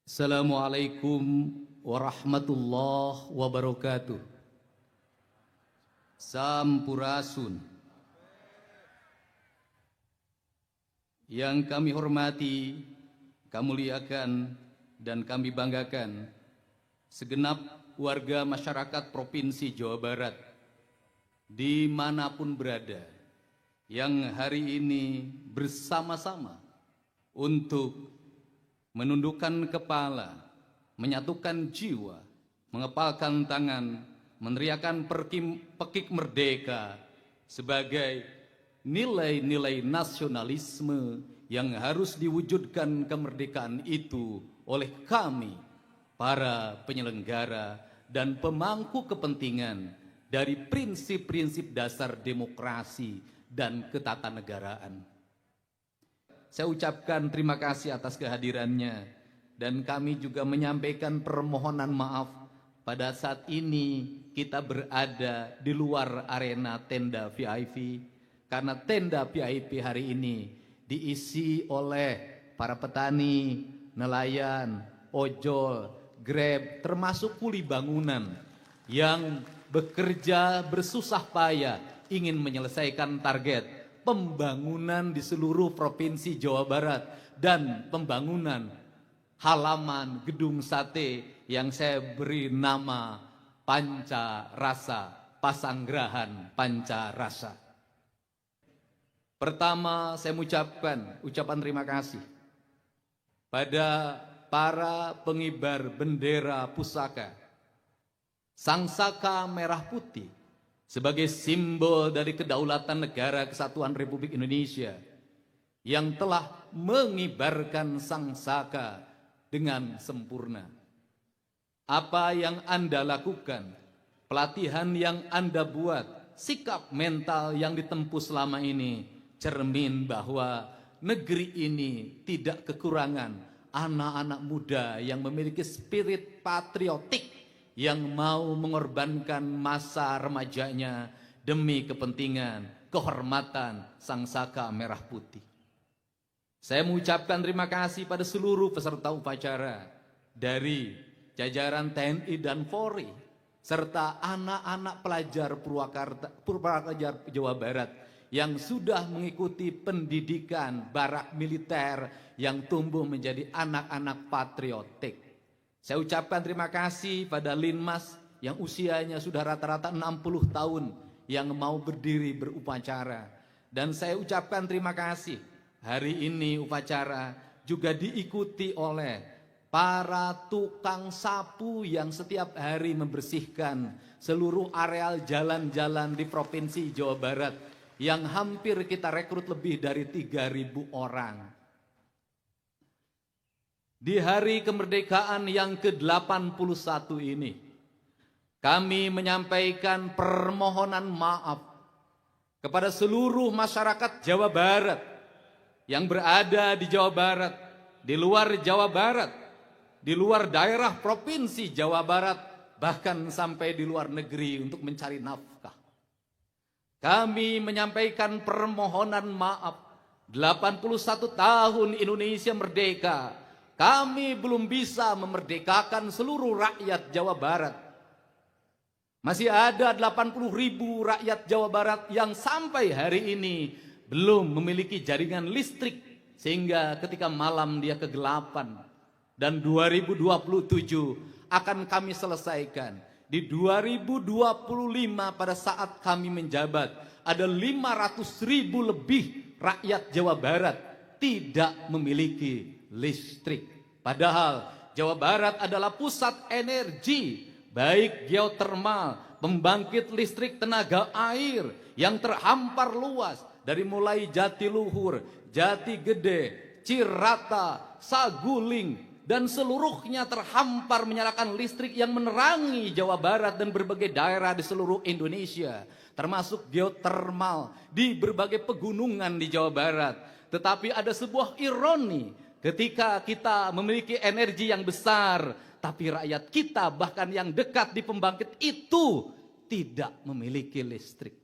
Assalamualaikum warahmatullahi wabarakatuh. Sampurasun. Yang kami hormati, kami muliakan, dan kami banggakan segenap warga masyarakat Provinsi Jawa Barat dimanapun berada, yang hari ini bersama-sama untuk menundukkan kepala, menyatukan jiwa, mengepalkan tangan, meneriakan pekik merdeka sebagai nilai-nilai nasionalisme yang harus diwujudkan kemerdekaan itu oleh kami, para penyelenggara dan pemangku kepentingan dari prinsip-prinsip dasar demokrasi dan ketatanegaraan. Saya ucapkan terima kasih atas kehadirannya, dan kami juga menyampaikan permohonan maaf pada saat ini kita berada di luar arena tenda VIP, karena tenda VIP hari ini diisi oleh para petani, nelayan, ojol, Grab, termasuk kuli bangunan yang bekerja bersusah payah ingin menyelesaikan target pembangunan di seluruh Provinsi Jawa Barat dan pembangunan halaman gedung sate yang saya beri nama Panca Rasa, Pasanggerahan Panca Rasa. Pertama, saya mengucapkan ucapan terima kasih pada para pengibar bendera pusaka Sangsaka Merah Putih sebagai simbol dari kedaulatan negara kesatuan Republik Indonesia yang telah mengibarkan sangsaka dengan sempurna. Apa yang Anda lakukan, pelatihan yang Anda buat, sikap mental yang ditempuh selama ini cermin bahwa negeri ini tidak kekurangan anak-anak muda yang memiliki spirit patriotik, yang mau mengorbankan masa remajanya demi kepentingan, kehormatan Sangsaka Merah Putih. Saya mengucapkan terima kasih pada seluruh peserta upacara dari jajaran TNI dan Polri, serta anak-anak pelajar Purwakarta Jawa Barat yang sudah mengikuti pendidikan barak militer yang tumbuh menjadi anak-anak patriotik. Saya ucapkan terima kasih pada Linmas yang usianya sudah rata-rata 60 tahun yang mau berdiri berupacara. Dan saya ucapkan terima kasih, hari ini upacara juga diikuti oleh para tukang sapu yang setiap hari membersihkan seluruh areal jalan-jalan di Provinsi Jawa Barat yang hampir kita rekrut lebih dari 3.000 orang. Di hari kemerdekaan yang ke-81 ini, kami menyampaikan permohonan maaf kepada seluruh masyarakat Jawa Barat yang berada di Jawa Barat, di luar Jawa Barat, di luar daerah Provinsi Jawa Barat, bahkan sampai di luar negeri untuk mencari nafkah. Kami menyampaikan permohonan maaf, 81 tahun Indonesia merdeka, kami belum bisa memerdekakan seluruh rakyat Jawa Barat. Masih ada 80.000 rakyat Jawa Barat yang sampai hari ini belum memiliki jaringan listrik, sehingga ketika malam dia kegelapan. Dan 2027 akan kami selesaikan. Di 2025 pada saat kami menjabat, ada 500.000 lebih rakyat Jawa Barat tidak memiliki listrik. Padahal Jawa Barat adalah pusat energi, baik geotermal, pembangkit listrik tenaga air yang terhampar luas dari mulai Jatiluhur, Jati Gede, Cirata, Saguling, dan seluruhnya terhampar menyalakan listrik yang menerangi Jawa Barat dan berbagai daerah di seluruh Indonesia, termasuk geotermal di berbagai pegunungan di Jawa Barat. Tetapi ada sebuah ironi, ketika kita memiliki energi yang besar, tapi rakyat kita bahkan yang dekat di pembangkit itu tidak memiliki listrik.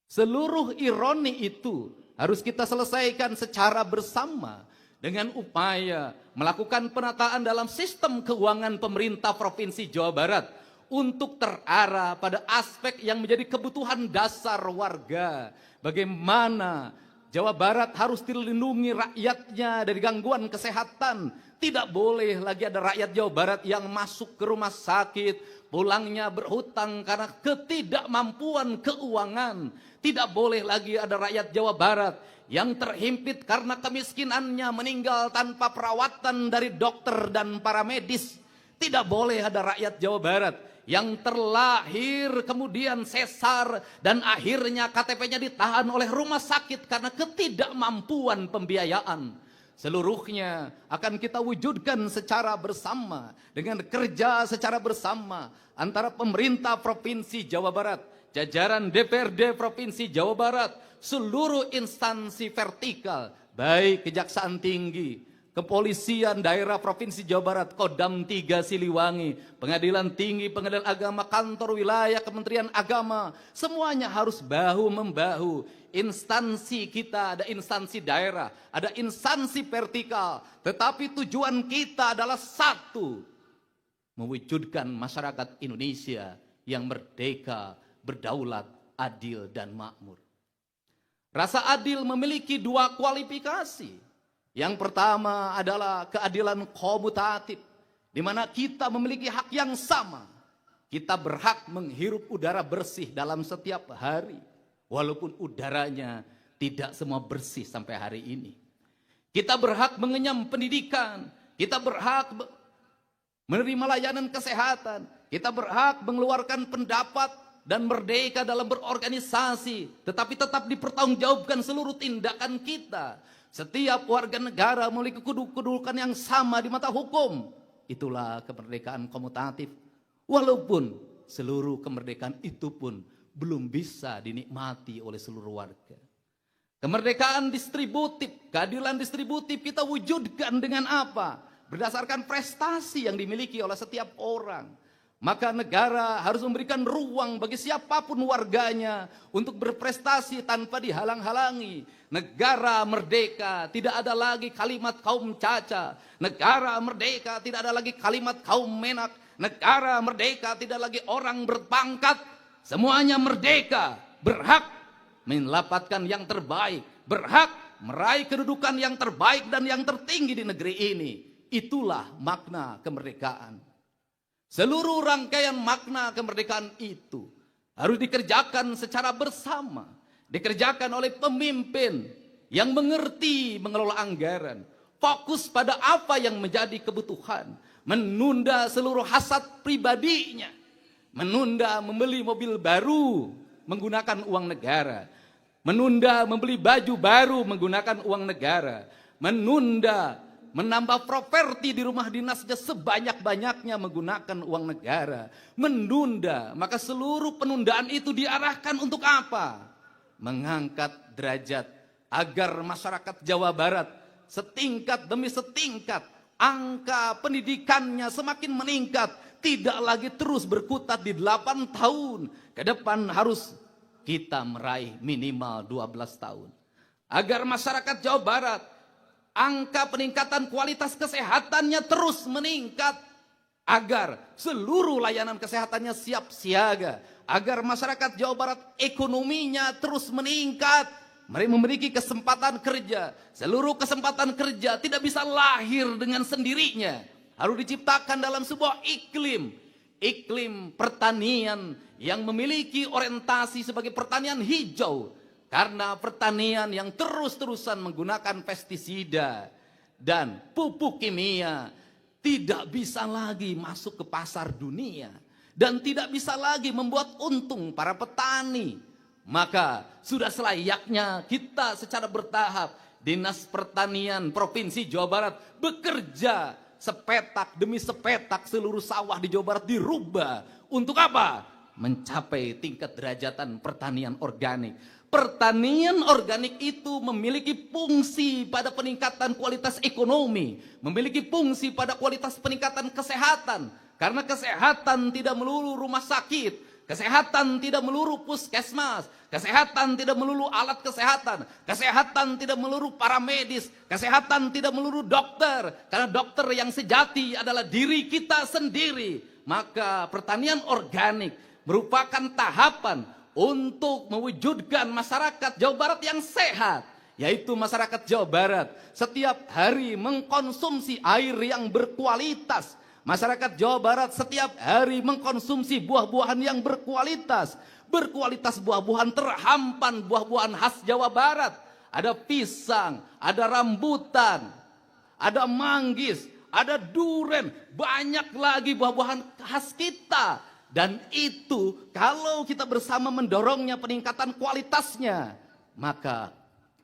Seluruh ironi itu harus kita selesaikan secara bersama dengan upaya melakukan penataan dalam sistem keuangan pemerintah Provinsi Jawa Barat untuk terarah pada aspek yang menjadi kebutuhan dasar warga. Bagaimana Jawa Barat harus dilindungi rakyatnya dari gangguan kesehatan. Tidak boleh lagi ada rakyat Jawa Barat yang masuk ke rumah sakit, pulangnya berhutang karena ketidakmampuan keuangan. Tidak boleh lagi ada rakyat Jawa Barat yang terhimpit karena kemiskinannya meninggal tanpa perawatan dari dokter dan para medis. Tidak boleh ada rakyat Jawa Barat yang terlahir kemudian sesar dan akhirnya KTP-nya ditahan oleh rumah sakit karena ketidakmampuan pembiayaan. Seluruhnya akan kita wujudkan secara bersama dengan kerja secara bersama antara pemerintah Provinsi Jawa Barat, jajaran DPRD Provinsi Jawa Barat, seluruh instansi vertikal, baik Kejaksaan Tinggi, Kepolisian Daerah Provinsi Jawa Barat, Kodam 3 Siliwangi, Pengadilan Tinggi, Pengadilan Agama, Kantor Wilayah, Kementerian Agama, semuanya harus bahu-membahu. Instansi kita, ada instansi daerah, ada instansi vertikal, tetapi tujuan kita adalah satu, mewujudkan masyarakat Indonesia yang merdeka, berdaulat, adil, dan makmur. Rasa adil memiliki dua kualifikasi. Yang pertama adalah keadilan komutatif, di mana kita memiliki hak yang sama. Kita berhak menghirup udara bersih dalam setiap hari, walaupun udaranya tidak semua bersih sampai hari ini. Kita berhak mengenyam pendidikan, kita berhak menerima layanan kesehatan, kita berhak mengeluarkan pendapat dan merdeka dalam berorganisasi, tetapi tetap dipertanggungjawabkan seluruh tindakan kita. Setiap warga negara memiliki kedudukan yang sama di mata hukum. Itulah kemerdekaan komutatif. Walaupun seluruh kemerdekaan itu pun belum bisa dinikmati oleh seluruh warga. Kemerdekaan distributif, keadilan distributif kita wujudkan dengan apa? Berdasarkan prestasi yang dimiliki oleh setiap orang. Maka negara harus memberikan ruang bagi siapapun warganya untuk berprestasi tanpa dihalang-halangi. Negara merdeka, tidak ada lagi kalimat kaum caca. Negara merdeka, tidak ada lagi kalimat kaum menak. Negara merdeka, tidak lagi orang berpangkat. Semuanya merdeka, berhak mendapatkan yang terbaik, berhak meraih kedudukan yang terbaik dan yang tertinggi di negeri ini. Itulah makna kemerdekaan. Seluruh rangkaian makna kemerdekaan itu harus dikerjakan secara bersama, dikerjakan oleh pemimpin yang mengerti mengelola anggaran, fokus pada apa yang menjadi kebutuhan, menunda seluruh hasad pribadinya, menunda membeli mobil baru menggunakan uang negara, menunda membeli baju baru menggunakan uang negara, menunda menambah properti di rumah dinasnya sebanyak-banyaknya menggunakan uang negara, menunda. Maka seluruh penundaan itu diarahkan untuk apa? Mengangkat derajat agar masyarakat Jawa Barat setingkat demi setingkat angka pendidikannya semakin meningkat, tidak lagi terus berkutat di 8 tahun. Ke depan harus kita meraih minimal 12 tahun. Agar masyarakat Jawa Barat angka peningkatan kualitas kesehatannya terus meningkat, agar seluruh layanan kesehatannya siap siaga, agar masyarakat Jawa Barat ekonominya terus meningkat, mereka memiliki kesempatan kerja. Seluruh kesempatan kerja tidak bisa lahir dengan sendirinya, harus diciptakan dalam sebuah iklim pertanian yang memiliki orientasi sebagai pertanian hijau. Karena pertanian yang terus-terusan menggunakan pestisida dan pupuk kimia tidak bisa lagi masuk ke pasar dunia dan tidak bisa lagi membuat untung para petani. Maka sudah selayaknya kita secara bertahap, Dinas Pertanian Provinsi Jawa Barat bekerja sepetak demi sepetak, seluruh sawah di Jawa Barat dirubah. Untuk apa? Mencapai tingkat derajatan pertanian organik. Pertanian organik itu memiliki fungsi pada peningkatan kualitas ekonomi, memiliki fungsi pada kualitas peningkatan kesehatan. Karena kesehatan tidak melulu rumah sakit, Kesehatan tidak melulu puskesmas, kesehatan tidak melulu alat kesehatan, kesehatan tidak melulu paramedis, kesehatan tidak melulu dokter. Karena dokter yang sejati adalah diri kita sendiri. Maka pertanian organik merupakan tahapan untuk mewujudkan masyarakat Jawa Barat yang sehat. Yaitu masyarakat Jawa Barat setiap hari mengkonsumsi air yang berkualitas. Masyarakat Jawa Barat setiap hari mengkonsumsi buah-buahan yang berkualitas. Berkualitas buah-buahan terhampan, buah-buahan khas Jawa Barat. Ada pisang, ada rambutan, ada manggis, ada duren, banyak lagi buah-buahan khas kita. Dan itu kalau kita bersama mendorongnya peningkatan kualitasnya, maka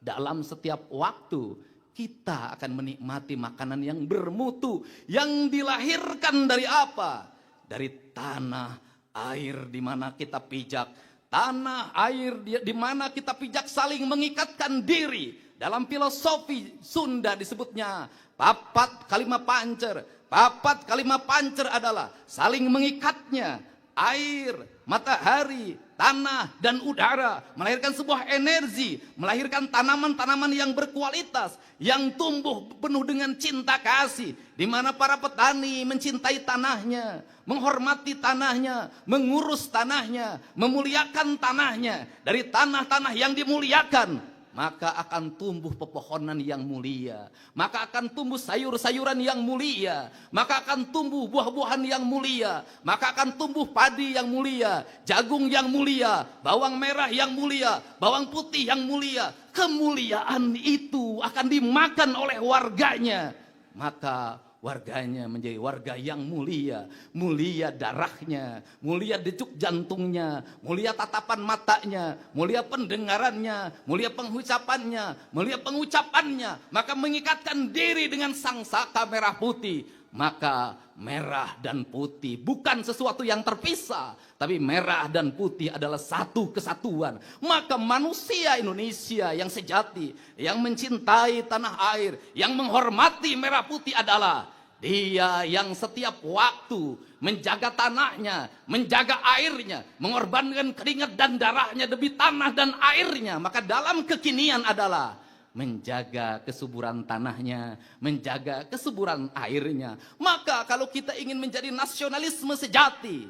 dalam setiap waktu kita akan menikmati makanan yang bermutu, yang dilahirkan dari apa? Dari tanah air di mana kita pijak. Tanah air di mana kita pijak saling mengikatkan diri. Dalam filosofi Sunda disebutnya papat kalima pancer. Papat kalima pancer adalah saling mengikatnya. Air, matahari, tanah, dan udara melahirkan sebuah energi, melahirkan tanaman-tanaman yang berkualitas, yang tumbuh penuh dengan cinta kasih, di mana para petani mencintai tanahnya, menghormati tanahnya, mengurus tanahnya, memuliakan tanahnya. Dari tanah-tanah yang dimuliakan, maka akan tumbuh pepohonan yang mulia, maka akan tumbuh sayur-sayuran yang mulia, maka akan tumbuh buah-buahan yang mulia, maka akan tumbuh padi yang mulia, jagung yang mulia, bawang merah yang mulia, bawang putih yang mulia. Kemuliaan itu akan dimakan oleh warganya, maka warganya menjadi warga yang mulia. Mulia darahnya, mulia denyut jantungnya, mulia tatapan matanya, mulia pendengarannya, mulia pengucapannya, mulia pengucapannya. Maka mengikatkan diri dengan sang saka merah putih. Maka merah dan putih bukan sesuatu yang terpisah, tapi merah dan putih adalah satu kesatuan. Maka manusia Indonesia yang sejati, yang mencintai tanah air, yang menghormati merah putih adalah dia yang setiap waktu menjaga tanahnya, menjaga airnya, mengorbankan keringat dan darahnya demi tanah dan airnya. Maka dalam kekinian adalah menjaga kesuburan tanahnya, menjaga kesuburan airnya. Maka kalau kita ingin menjadi nasionalisme sejati,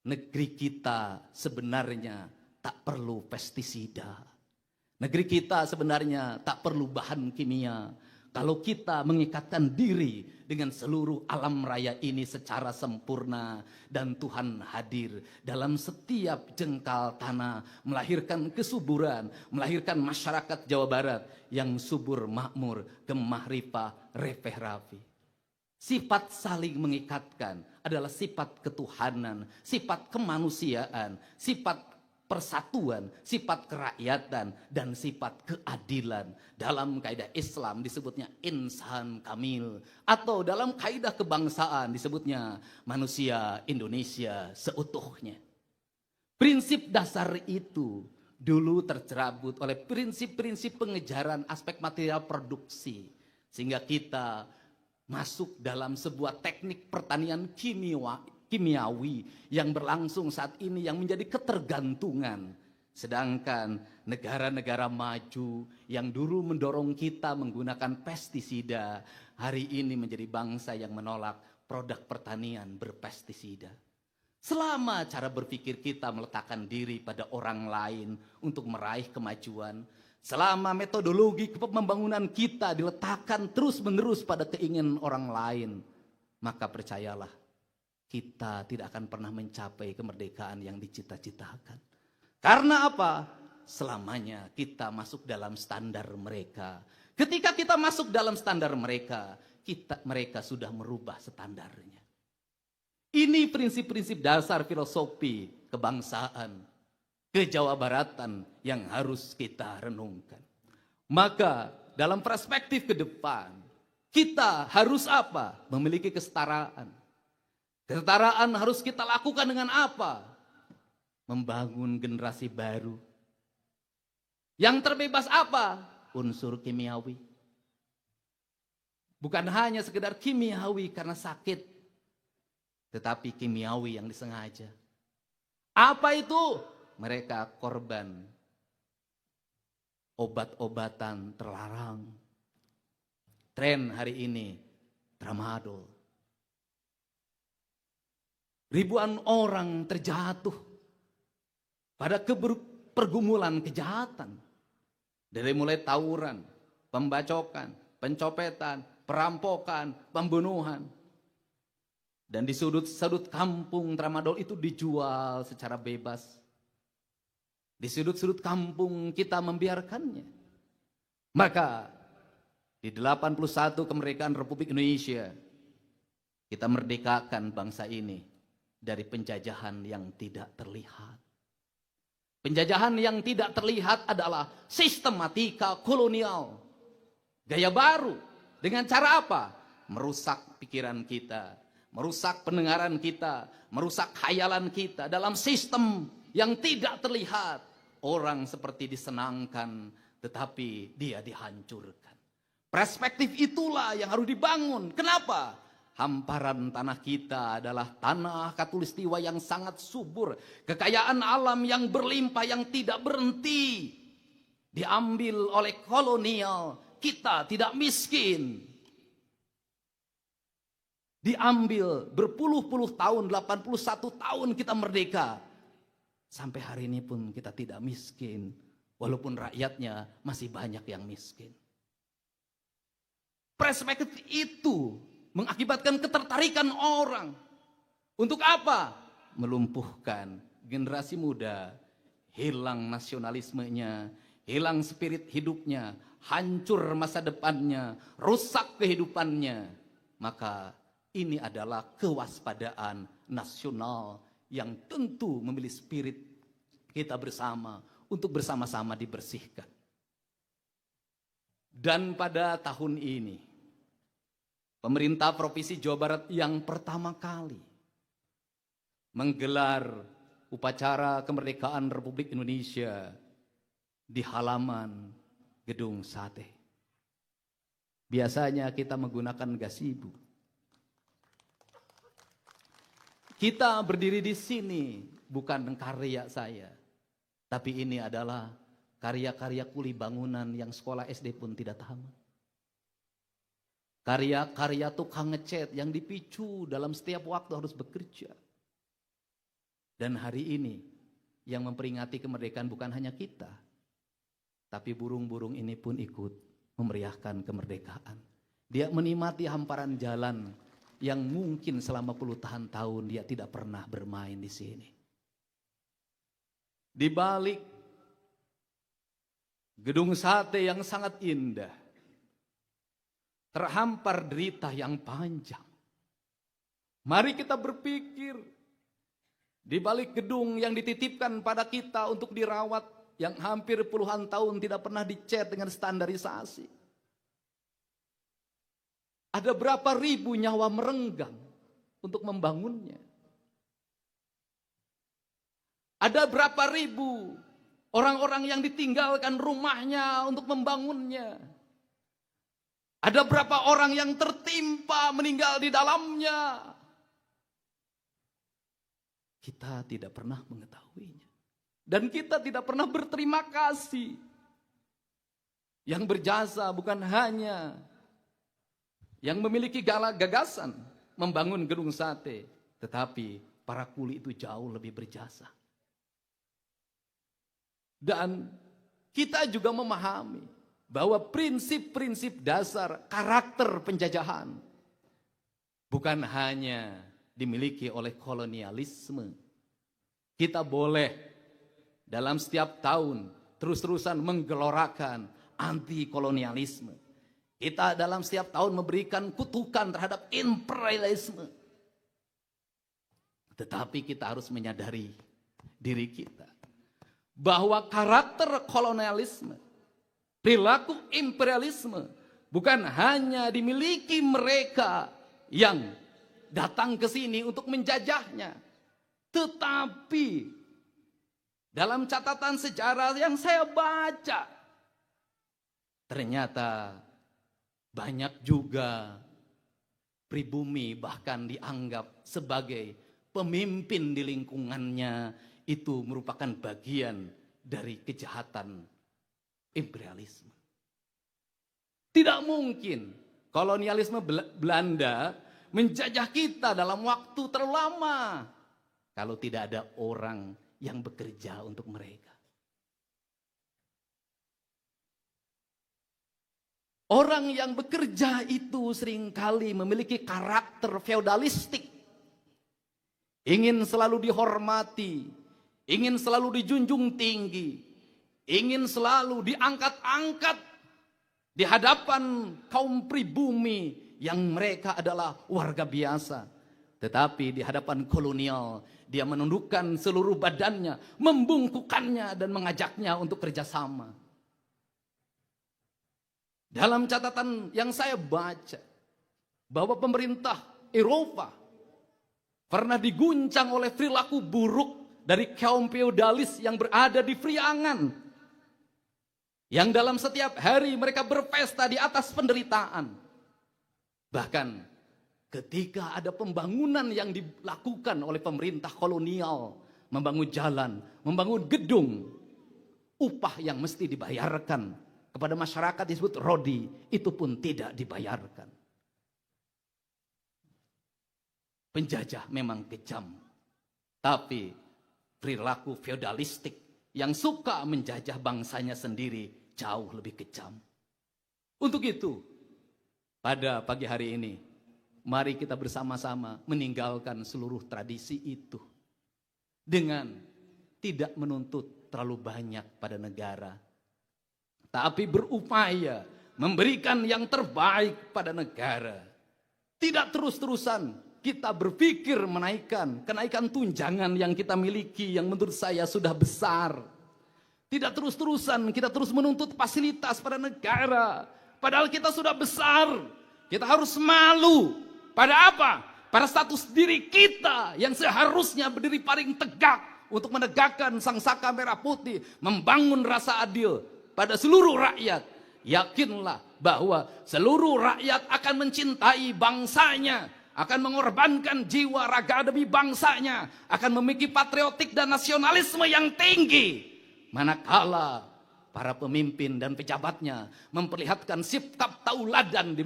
negeri kita sebenarnya tak perlu pestisida. Negeri kita sebenarnya tak perlu bahan kimia. Kalau kita mengikatkan diri dengan seluruh alam raya ini secara sempurna, dan Tuhan hadir dalam setiap jengkal tanah, melahirkan kesuburan, melahirkan masyarakat Jawa Barat yang subur, makmur, gemah ripah, repeh rapi. Sifat saling mengikatkan adalah sifat ketuhanan, sifat kemanusiaan, sifat persatuan, sifat kerakyatan, dan sifat keadilan. Dalam kaidah Islam disebutnya insan kamil, atau dalam kaidah kebangsaan disebutnya manusia Indonesia seutuhnya. Prinsip dasar itu dulu tercerabut oleh prinsip-prinsip pengejaran aspek material produksi, sehingga kita masuk dalam sebuah teknik pertanian kimiawi yang berlangsung saat ini, yang menjadi ketergantungan. Sedangkan negara-negara maju yang dulu mendorong kita menggunakan pestisida, hari ini menjadi bangsa yang menolak produk pertanian berpestisida. Selama cara berpikir kita meletakkan diri pada orang lain untuk meraih kemajuan, selama metodologi pembangunan kita diletakkan terus-menerus pada keinginan orang lain, maka percayalah, kita tidak akan pernah mencapai kemerdekaan yang dicita-citakan. Karena apa? Selamanya kita masuk dalam standar mereka. Ketika kita masuk dalam standar mereka, mereka sudah merubah standarnya. Ini prinsip-prinsip dasar filosofi kebangsaan, kejawabaratan yang harus kita renungkan. Maka dalam perspektif ke depan, kita harus apa? Memiliki kesetaraan. Kesetaraan harus kita lakukan dengan apa? Membangun generasi baru. Yang terbebas apa? Unsur kimiawi. Bukan hanya sekedar kimiawi karena sakit, tetapi kimiawi yang disengaja. Apa itu? Mereka korban obat-obatan terlarang. Tren hari ini, tramadol. Ribuan orang terjatuh pada pergumulan kejahatan. Dari mulai tawuran, pembacokan, pencopetan, perampokan, pembunuhan. Dan di sudut-sudut kampung tramadol itu dijual secara bebas. Di sudut-sudut kampung kita membiarkannya. Maka di 81 kemerdekaan Republik Indonesia, kita merdekakan bangsa ini dari penjajahan yang tidak terlihat. Penjajahan yang tidak terlihat adalah sistematika kolonial. Gaya baru. Dengan cara apa? Merusak pikiran kita, merusak pendengaran kita, merusak khayalan kita dalam sistem yang tidak terlihat. Orang seperti disenangkan, tetapi dia dihancurkan. Perspektif itulah yang harus dibangun. Kenapa? Hamparan tanah kita adalah tanah khatulistiwa yang sangat subur. Kekayaan alam yang berlimpah, yang tidak berhenti. Diambil oleh kolonial, kita tidak miskin. Diambil berpuluh-puluh tahun, 81 tahun kita merdeka. Sampai hari ini pun kita tidak miskin. Walaupun rakyatnya masih banyak yang miskin. Perspektif itu mengakibatkan ketertarikan orang. Untuk apa? Melumpuhkan generasi muda. Hilang nasionalismenya, hilang spirit hidupnya, hancur masa depannya, rusak kehidupannya. Maka ini adalah kewaspadaan nasional yang tentu memilih spirit kita bersama untuk bersama-sama dibersihkan. Dan pada tahun ini, pemerintah Provinsi Jawa Barat yang pertama kali menggelar upacara kemerdekaan Republik Indonesia di halaman Gedung Sate. Biasanya kita menggunakan gazebo. Kita berdiri di sini bukan karya saya, tapi ini adalah karya-karya kuli bangunan yang sekolah SD pun tidak tamat. Karya-karya tukang ngecat yang dipicu dalam setiap waktu harus bekerja. Dan hari ini yang memperingati kemerdekaan bukan hanya kita, tapi burung-burung ini pun ikut memeriahkan kemerdekaan. Dia menikmati hamparan jalan yang mungkin selama puluhan tahun dia tidak pernah bermain di sini. Di balik gedung sate yang sangat indah, terhampar derita yang panjang. Mari kita berpikir, di balik gedung yang dititipkan pada kita untuk dirawat, yang hampir puluhan tahun tidak pernah dicat dengan standarisasi. Ada berapa ribu nyawa merenggang untuk membangunnya. Ada berapa ribu orang-orang yang ditinggalkan rumahnya untuk membangunnya. Ada berapa orang yang tertimpa meninggal di dalamnya. Kita tidak pernah mengetahuinya. Dan kita tidak pernah berterima kasih. Yang berjasa bukan hanya yang memiliki gagasan membangun gedung sate, tetapi para kuli itu jauh lebih berjasa. Dan kita juga memahami bahwa prinsip-prinsip dasar karakter penjajahan bukan hanya dimiliki oleh kolonialisme. Kita boleh dalam setiap tahun terus-terusan menggelorakan anti kolonialisme. Kita dalam setiap tahun memberikan kutukan terhadap imperialisme. Tetapi kita harus menyadari diri kita bahwa karakter kolonialisme, perilaku imperialisme bukan hanya dimiliki mereka yang datang ke sini untuk menjajahnya, tetapi dalam catatan sejarah yang saya baca, ternyata banyak juga pribumi bahkan dianggap sebagai pemimpin di lingkungannya itu merupakan bagian dari kejahatan imperialisme. Tidak mungkin kolonialisme Belanda menjajah kita dalam waktu terlalu lama kalau tidak ada orang yang bekerja untuk mereka. Orang yang bekerja itu seringkali memiliki karakter feodalistik. Ingin selalu dihormati, ingin selalu dijunjung tinggi, ingin selalu diangkat-angkat di hadapan kaum pribumi yang mereka adalah warga biasa. Tetapi di hadapan kolonial, dia menundukkan seluruh badannya, membungkukannya dan mengajaknya untuk kerjasama. Dalam catatan yang saya baca, bahwa pemerintah Eropa pernah diguncang oleh perilaku buruk dari kaum feodalis yang berada di Priangan. Yang dalam setiap hari mereka berpesta di atas penderitaan. Bahkan ketika ada pembangunan yang dilakukan oleh pemerintah kolonial, membangun jalan, membangun gedung, upah yang mesti dibayarkan kepada masyarakat disebut rodi, itu pun tidak dibayarkan. Penjajah memang kejam, tapi perilaku feodalistik yang suka menjajah bangsanya sendiri jauh lebih kejam. Untuk itu, pada pagi hari ini, mari kita bersama-sama meninggalkan seluruh tradisi itu dengan tidak menuntut terlalu banyak pada negara, tapi berupaya memberikan yang terbaik pada negara. Tidak terus-terusan kita berpikir kenaikan tunjangan yang kita miliki yang menurut saya sudah besar. Tidak terus-terusan kita terus menuntut fasilitas pada negara, padahal kita sudah besar. Kita harus malu pada apa? Pada status diri kita yang seharusnya berdiri paling tegak untuk menegakkan sangsaka merah putih, membangun rasa adil pada seluruh rakyat. Yakinlah bahwa seluruh rakyat akan mencintai bangsanya, akan mengorbankan jiwa raga demi bangsanya, akan memiliki patriotik dan nasionalisme yang tinggi. Manakala para pemimpin dan pejabatnya memperlihatkan sikap tauladan di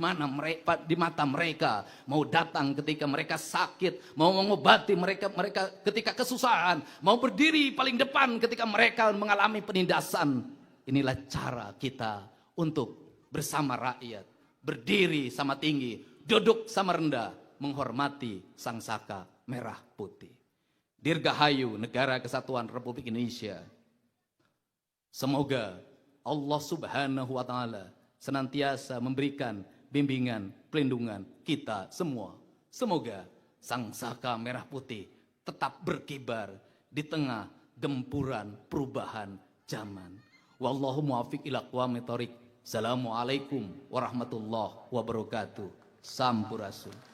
mata mereka, mau datang ketika mereka sakit, mau mengobati mereka ketika kesusahan, mau berdiri paling depan ketika mereka mengalami penindasan. Inilah cara kita untuk bersama rakyat, berdiri sama tinggi, duduk sama rendah, menghormati sangsaka merah putih. Dirgahayu Negara Kesatuan Republik Indonesia. Semoga Allah Subhanahu wa Ta'ala senantiasa memberikan bimbingan, pelindungan kita semua. Semoga sangsaka merah putih tetap berkibar di tengah gempuran perubahan zaman. Wallahu muwaffiq ila aqwamit thoriq. Assalamualaikum warahmatullahi wabarakatuh. Sampurasun.